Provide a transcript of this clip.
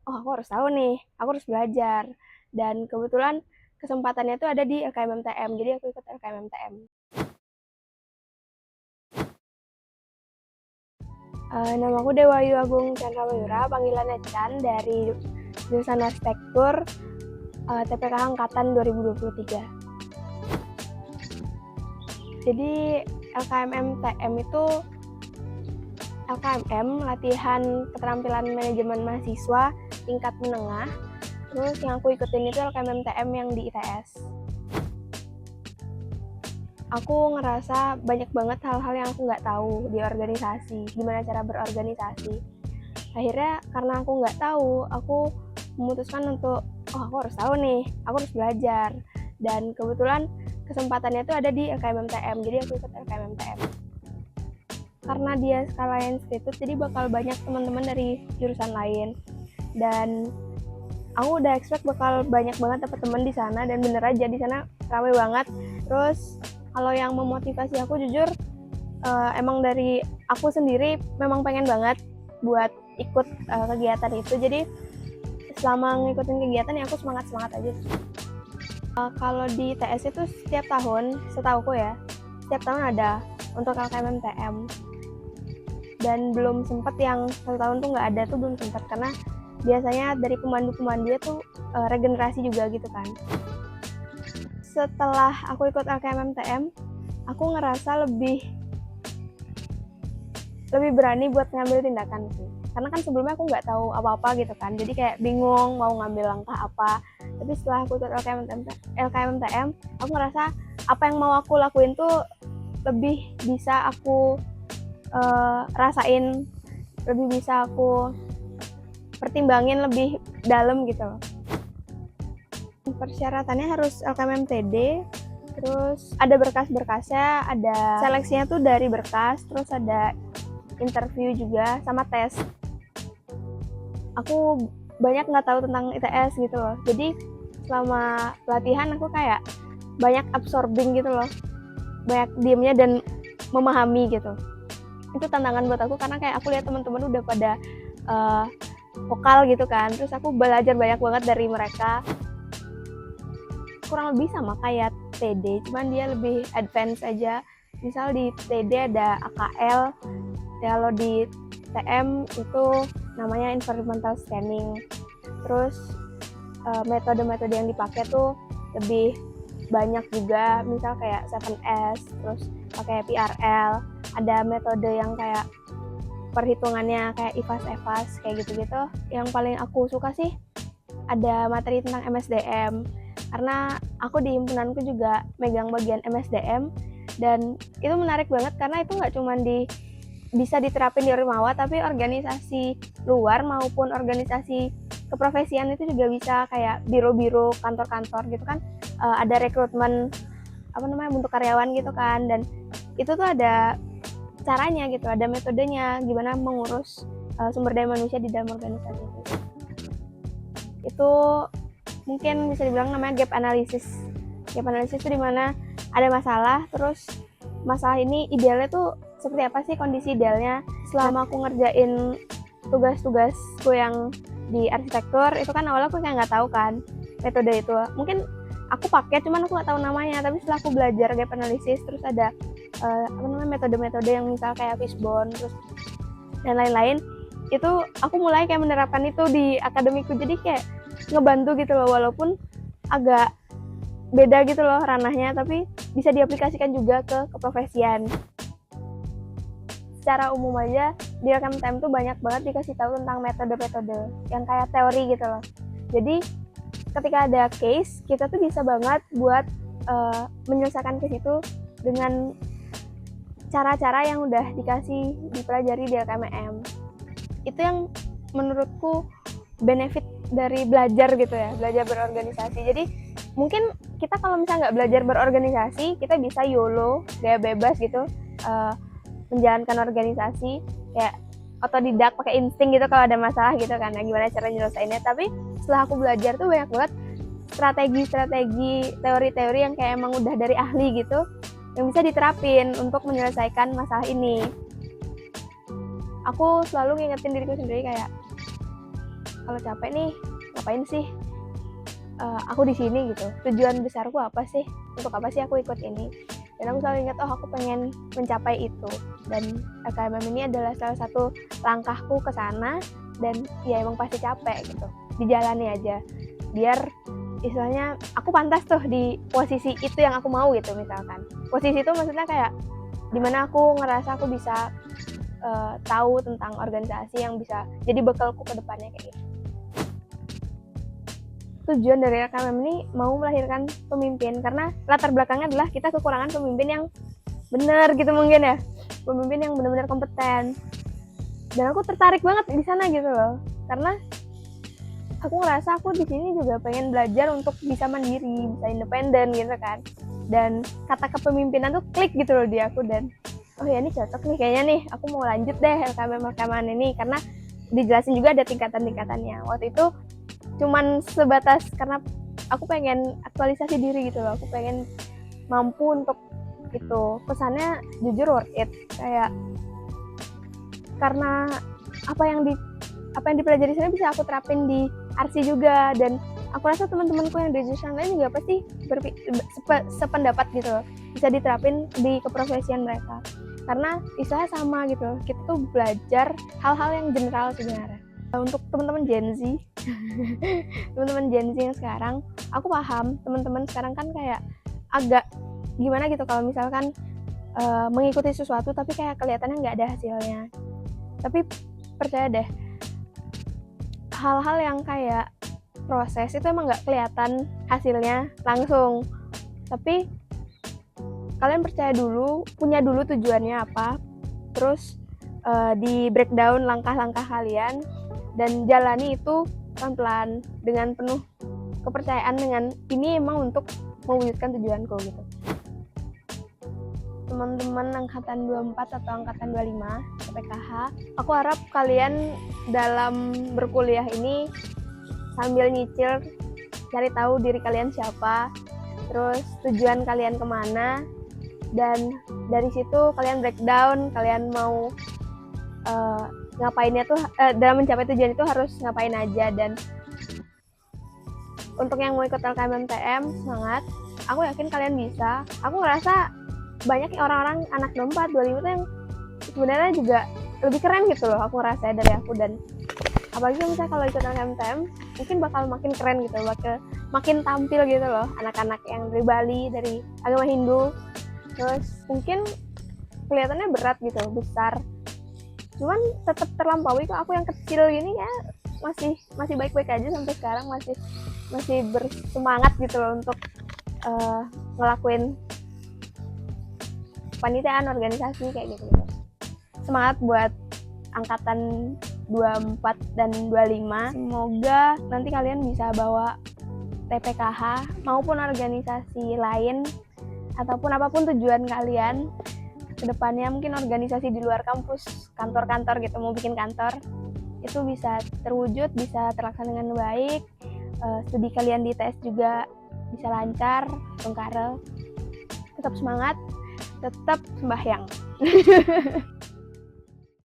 oh aku harus tahu nih, aku harus belajar. Dan kebetulan kesempatannya itu ada di LKMMTM, jadi aku ikut LKMMTM. Nama aku Dewayu Agung Chandrawayura, panggilannya Chan, dari jurusan Arsitektur TPK Angkatan 2023. Jadi LKMMTM itu LKMM, latihan keterampilan manajemen mahasiswa tingkat menengah. Terus yang aku ikutin itu LKMMTM yang di ITS. Aku ngerasa banyak banget hal-hal yang aku nggak tahu di organisasi, gimana cara berorganisasi. Akhirnya karena aku nggak tahu, aku memutuskan untuk, oh aku harus tahu nih, aku harus belajar. Dan kebetulan kesempatannya itu ada di LKMMTM, jadi aku ikut LKMMTM. Karena dia skala institut, jadi bakal banyak teman-teman dari jurusan lain. Dan aku udah expect bakal banyak banget dapet teman di sana, dan bener aja di sana ramai banget. Terus kalau yang memotivasi aku jujur emang dari aku sendiri memang pengen banget buat ikut kegiatan itu. Jadi selama ngikutin kegiatan ya aku semangat aja. Kalau di TS itu setiap tahun, setauku ya, setiap tahun ada untuk LKMMTM. Dan belum sempat yang satu tahun tuh nggak ada, tuh belum sempat karena biasanya dari pemandu-pemandunya tuh regenerasi juga gitu kan. Setelah aku ikut LKMMTM, aku ngerasa lebih berani buat ngambil tindakan sih. Karena kan sebelumnya aku nggak tahu apa-apa gitu kan, jadi kayak bingung mau ngambil langkah apa. Tapi setelah aku ikut LKMMTM, aku ngerasa apa yang mau aku lakuin tuh lebih bisa aku rasain, lebih bisa aku pertimbangin lebih dalam gitu. Persyaratannya harus LKMMTD, terus ada berkas-berkasnya, ada seleksinya tuh dari berkas, terus ada interview juga, sama tes. Aku banyak nggak tahu tentang ITS gitu loh, jadi selama pelatihan aku kayak banyak absorbing gitu loh, banyak diemnya dan memahami gitu. Itu tantangan buat aku karena kayak aku lihat teman-teman udah pada vokal gitu kan, terus aku belajar banyak banget dari mereka. Kurang lebih sama kayak TD, cuman dia lebih advance aja. Misal di TD ada AKL, kalau di TM itu namanya environmental scanning. Terus metode-metode yang dipakai tuh lebih banyak juga, misal kayak 7S, terus pakai PRL, ada metode yang kayak perhitungannya kayak IFAS, kayak gitu-gitu. Yang paling aku suka sih ada materi tentang MSDM, karena aku di himpunanku juga megang bagian MSDM, dan itu menarik banget karena itu nggak cuma bisa diterapin di Ormawa, tapi organisasi luar maupun organisasi keprofesian itu juga bisa, kayak biro-biro, kantor-kantor gitu kan, ada rekrutmen bentuk karyawan gitu kan, dan itu tuh ada caranya gitu, ada metodenya gimana mengurus sumber daya manusia di dalam organisasi itu. Itu mungkin bisa dibilang namanya gap analysis. Gap analysis itu dimana ada masalah, terus masalah ini idealnya tuh seperti apa sih kondisi idealnya. Selama aku ngerjain tugas-tugasku yang di arsitektur itu kan awalnya aku kayak nggak tahu kan metode itu, mungkin aku pakai cuman aku nggak tahu namanya. Tapi setelah aku belajar gap analysis, terus ada metode-metode yang misal kayak fishbone terus dan lain-lain, itu aku mulai kayak menerapkan itu di akademiku, jadi kayak ngebantu gitu loh, walaupun agak beda gitu loh ranahnya, tapi bisa diaplikasikan juga ke keprofesian. Secara umum aja di LKMTM tuh banyak banget dikasih tahu tentang metode-metode yang kayak teori gitu loh. Jadi ketika ada case, kita tuh bisa banget buat menyelesaikan case itu dengan cara-cara yang udah dikasih dipelajari di LKMM. Itu yang menurutku benefit dari belajar gitu ya, belajar berorganisasi. Jadi mungkin kita kalau misalnya nggak belajar berorganisasi, kita bisa YOLO, gaya bebas gitu, menjalankan organisasi kayak otodidak, pakai insting gitu kalau ada masalah gitu kan, nah gimana cara nyelesainnya. Tapi setelah aku belajar tuh banyak banget strategi-strategi, teori-teori yang kayak emang udah dari ahli gitu, yang bisa diterapin untuk menyelesaikan masalah ini. Aku selalu ngingetin diriku sendiri kayak kalau capek nih ngapain sih aku di sini gitu, tujuan besarku apa sih, untuk apa sih aku ikut ini. Dan aku selalu ingat, oh aku pengen mencapai itu, dan LKMM ini adalah salah satu langkahku ke sana. Dan ya emang pasti capek gitu, dijalani aja biar istilahnya aku pantas tuh di posisi itu yang aku mau gitu. Misalkan posisi itu maksudnya kayak dimana aku ngerasa aku bisa tahu tentang organisasi yang bisa jadi bekalku ke depannya kayak gitu. Tujuan dari LKMM ini mau melahirkan pemimpin, karena latar belakangnya adalah kita kekurangan pemimpin yang benar gitu mungkin ya, pemimpin yang benar-benar kompeten. Dan aku tertarik banget di sana gitu loh, karena aku ngerasa aku di sini juga pengen belajar untuk bisa mandiri, bisa independen gitu kan. Dan kata kepemimpinan tuh klik gitu loh di aku, dan oh ya ini cocok nih kayaknya nih, aku mau lanjut deh LKMM ini, karena dijelasin juga ada tingkatan-tingkatannya. Waktu itu cuman sebatas karena aku pengen aktualisasi diri gitu loh, aku pengen mampu untuk itu. Pesannya jujur worth it, kayak karena apa yang dipelajari sana bisa aku terapin di RC juga. Dan aku rasa teman-temanku yang di jurusan lain juga pasti sependapat gitu loh, bisa diterapin di keprofesian mereka, karena istilahnya sama gitu loh, kita tuh belajar hal-hal yang general sebenarnya. Untuk teman-teman Gen Z teman-teman Gen Z yang sekarang, aku paham teman-teman sekarang kan kayak agak gimana gitu kalau misalkan mengikuti sesuatu tapi kayak kelihatannya nggak ada hasilnya. Tapi percaya deh, hal-hal yang kayak proses itu emang nggak kelihatan hasilnya langsung, tapi kalian percaya dulu, punya dulu tujuannya apa, terus di breakdown langkah-langkah kalian, dan jalani itu pelan-pelan dengan penuh kepercayaan dengan ini emang untuk mewujudkan tujuanku gitu. Teman-teman angkatan 24 atau angkatan 25 PKH, aku harap kalian dalam berkuliah ini sambil nyicil, cari tahu diri kalian siapa, terus tujuan kalian kemana, dan dari situ kalian breakdown kalian mau ngapainnya tuh, dalam mencapai tujuan itu harus ngapain aja. Dan untuk yang mau ikut LKMM TM, semangat, aku yakin kalian bisa. Aku ngerasa banyak orang-orang anak 24, 25 tuh yang sebenarnya juga lebih keren gitu loh, aku ngerasa dari aku. Dan apalagi misalnya kalau ikut LKMM TM, mungkin bakal makin keren gitu, bakal makin tampil gitu loh, anak-anak yang dari Bali, dari agama Hindu. Terus mungkin kelihatannya berat gitu, besar, cuman tetap terlampaui kok. Aku yang kecil gini ya masih baik-baik aja sampai sekarang, masih bersemangat gitu loh untuk ngelakuin panitiaan, organisasi kayak gitu. Semangat buat angkatan 24 dan 25. Semoga nanti kalian bisa bawa TPKH maupun organisasi lain, ataupun apapun tujuan kalian kedepannya, mungkin organisasi di luar kampus, kantor-kantor gitu, mau bikin kantor, itu bisa terwujud, bisa terlaksana dengan baik. Studi kalian di ITS juga bisa lancar, Bung Karel. Tetap semangat, tetap sembahyang.